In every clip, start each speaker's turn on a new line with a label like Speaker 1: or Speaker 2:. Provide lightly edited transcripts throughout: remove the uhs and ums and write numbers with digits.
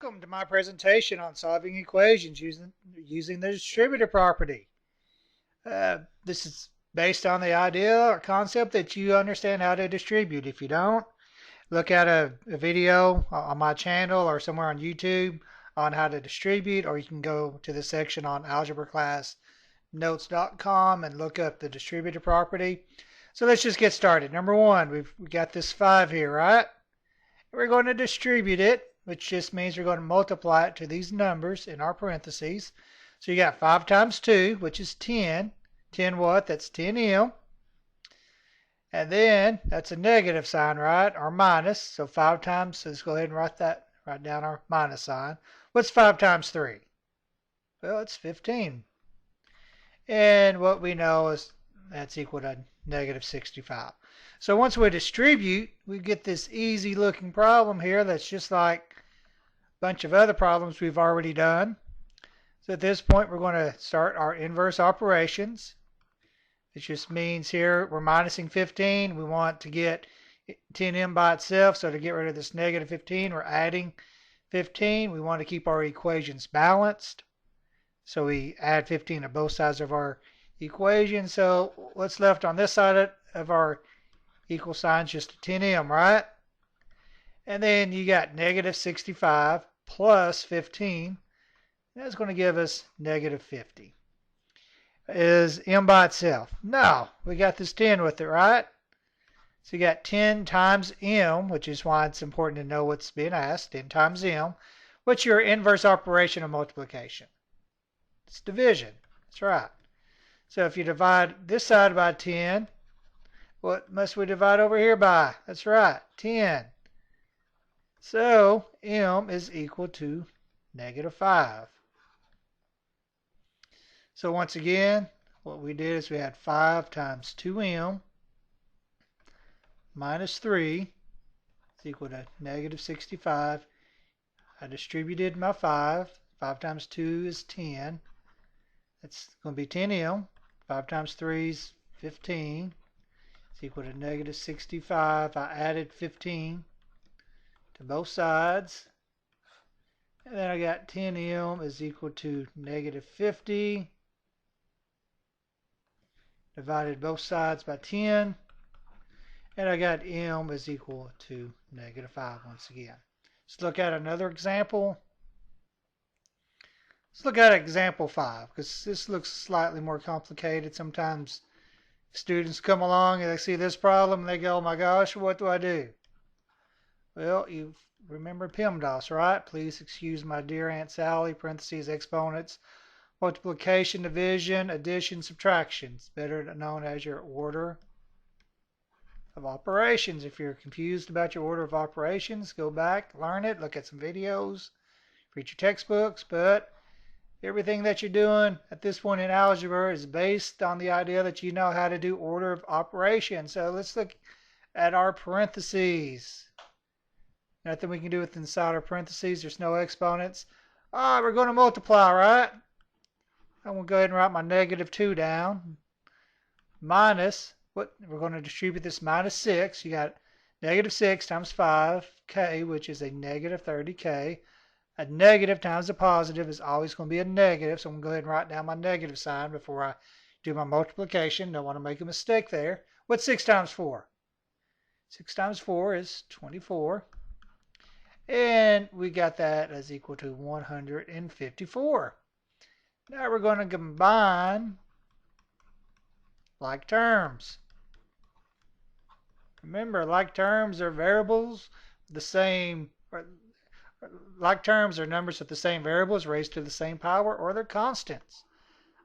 Speaker 1: Welcome to my presentation on solving equations using the distributive property. This is based on the idea or concept that you understand how to distribute. If you don't, look at a video on my channel or somewhere on YouTube on how to distribute, or you can go to the section on algebraclassnotes.com and look up the distributive property. So let's just get started. Number one, we've got this 5 here, right? We're going to distribute it, which just means we're going to multiply it to these numbers in our parentheses. So you got 5 times 2, which is 10. 10 what? That's 10m. And then that's a negative sign, right? Or minus. So 5 times, so let's go ahead and write down our minus sign. What's 5 times 3? Well, it's 15. And what we know is that's equal to negative 65. So once we distribute, we get this easy looking problem here that's just like a bunch of other problems we've already done. So at this point, we're going to start our inverse operations. It just means here we're minusing 15. We want to get 10m by itself. So to get rid of this negative 15, we're adding 15. We want to keep our equations balanced. So we add 15 to both sides of our equation. So what's left on this side of our equal sign is just a 10m, right? And then you got negative 65 plus 15. That's going to give us negative 50. Is m by itself? No, we got this 10 with it, right? So you got 10 times m, which is why it's important to know what's being asked. 10 times m. What's your inverse operation of multiplication? It's division. That's right. So if you divide this side by 10, what must we divide over here by? That's right, 10. So m is equal to negative 5. So once again, what we did is we had 5 times 2m minus 3 is equal to negative 65. I distributed my 5. 5 times 2 is 10. That's going to be 10m. 5 times 3 is 15. It's equal to negative 65. I added 15 to both sides. And then I got 10m is equal to negative 50. Divided both sides by 10. And I got m is equal to negative 5 once again. Let's look at another example. Let's look at example 5, because this looks slightly more complicated. Sometimes students come along and they see this problem and they go, oh my gosh, what do I do? Well, you remember PEMDAS, right? Please excuse my dear Aunt Sally, parentheses, exponents, multiplication, division, addition, subtraction. It's better known as your order of operations. If you're confused about your order of operations, go back, learn it, look at some videos, read your textbooks, but everything that you're doing at this point in algebra is based on the idea that you know how to do order of operations. So let's look at our parentheses. Nothing we can do with inside our parentheses. There's no exponents. All right, we're going to multiply, right? I'm going to go ahead and write my negative 2 down. Minus, what we're going to distribute this minus 6. You got negative 6 times 5k, which is a negative 30k. A negative times a positive is always going to be a negative, so I'm going to go ahead and write down my negative sign before I do my multiplication. Don't want to make a mistake there. What's 6 times 4? 6 times 4 is 24. And we got that as equal to 154. Now we're going to combine like terms. Remember, like terms are variables, the same, like terms are numbers with the same variables raised to the same power, or they're constants.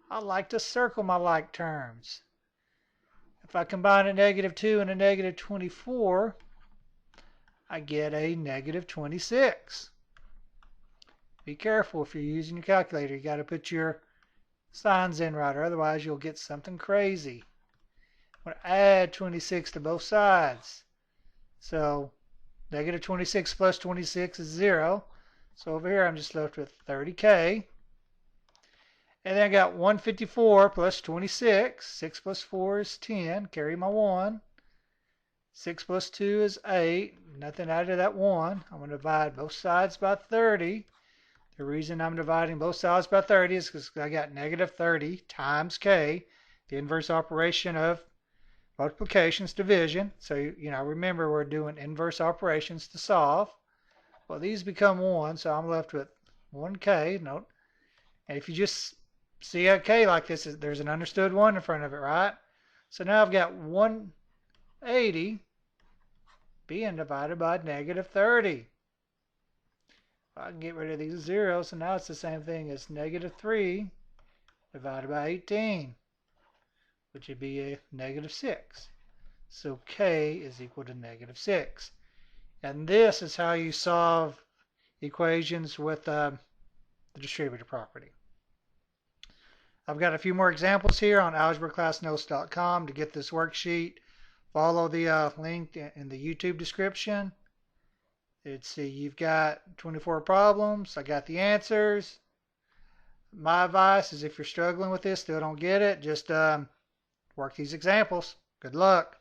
Speaker 1: I like to circle my like terms. If I combine a negative 2 and a negative 24, I get a negative 26. Be careful if you're using your calculator. You got to put your signs in right, or otherwise you'll get something crazy. I'm going to add 26 to both sides. So negative 26 plus 26 is 0. So over here I'm just left with 30k. And then I got 154 plus 26. 6 plus 4 is 10. Carry my 1. 6 plus 2 is 8. Nothing added to that 1. I'm going to divide both sides by 30. The reason I'm dividing both sides by 30 is because I got negative 30 times k, the inverse operation of multiplication is division. So, remember we're doing inverse operations to solve. Well, these become 1, so I'm left with 1k. Note. And if you just see a k like this, there's an understood 1 in front of it, right? So now I've got 180 being divided by negative 30. I can get rid of these zeros, so now it's the same thing as negative 3 divided by 18, which would be a negative 6. So k is equal to negative 6. And this is how you solve equations with the distributive property. I've got a few more examples here on algebraclassnotes.com to get this worksheet. Follow the link in the YouTube description. Let's see, you've got 24 problems. I got the answers. My advice is if you're struggling with this, still don't get it, just work these examples. Good luck.